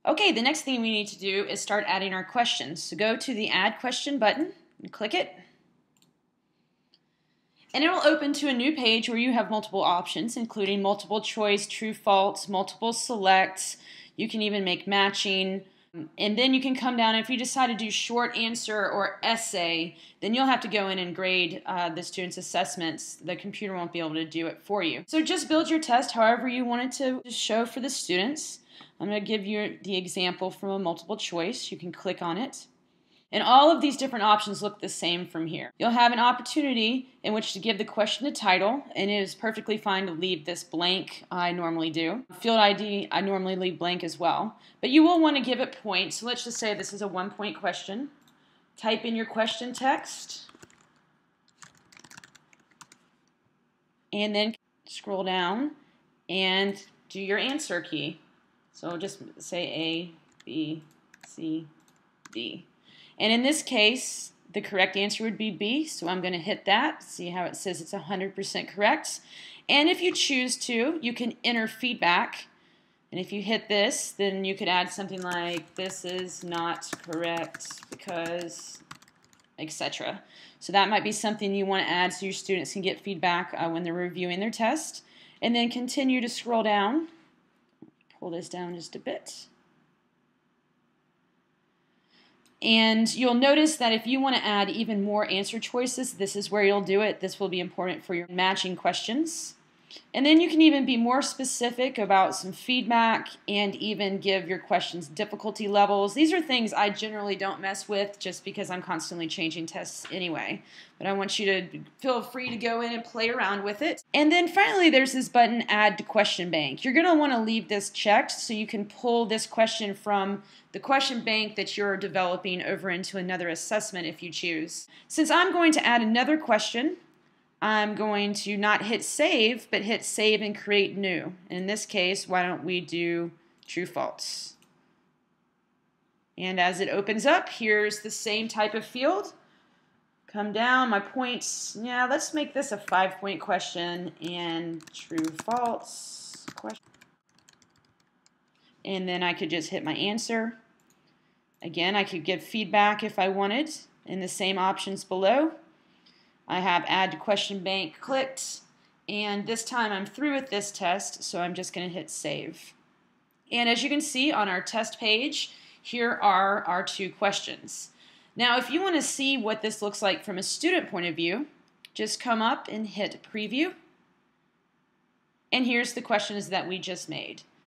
Okay, the next thing we need to do is start adding our questions. So go to the Add Question button and click it. And it will open to a new page where you have multiple options, including multiple choice, true, false, multiple selects. You can even make matching. And then you can come down, if you decide to do short answer or essay, then you'll have to go in and grade the students' assessments. The computer won't be able to do it for you. So just build your test however you want it to show for the students. I'm going to give you the example from a multiple choice. You can click on it. And all of these different options look the same from here. You'll have an opportunity in which to give the question a title, and it is perfectly fine to leave this blank. I normally do. Field ID, I normally leave blank as well. But you will want to give it points. So let's just say this is a 1-point question. Type in your question text. And then scroll down and do your answer key. So just say A, B, C, D. And in this case, the correct answer would be B, so I'm going to hit that. See how it says it's 100% correct. And if you choose to, you can enter feedback. And if you hit this, then you could add something like, this is not correct because, etc. So that might be something you want to add so your students can get feedback when they're reviewing their test. And then continue to scroll down. Pull this down just a bit. And you'll notice that if you want to add even more answer choices, this is where you'll do it. This will be important for your matching questions. And then you can even be more specific about some feedback and even give your questions difficulty levels. These are things I generally don't mess with just because I'm constantly changing tests anyway. But I want you to feel free to go in and play around with it. And then finally there's this button, Add to Question Bank. You're going to want to leave this checked so you can pull this question from the question bank that you're developing over into another assessment if you choose. Since I'm going to add another question, I'm going to not hit save, but hit save and create new. In this case, why don't we do true false? And as it opens up, here's the same type of field. Come down, my points, yeah, let's make this a 5-point question and true false question. And then I could just hit my answer. Again, I could give feedback if I wanted in the same options below. I have Add to Question Bank clicked, and this time I'm through with this test, so I'm just going to hit Save. And as you can see on our test page, here are our 2 questions. Now, if you want to see what this looks like from a student point of view, just come up and hit Preview. And here's the questions that we just made.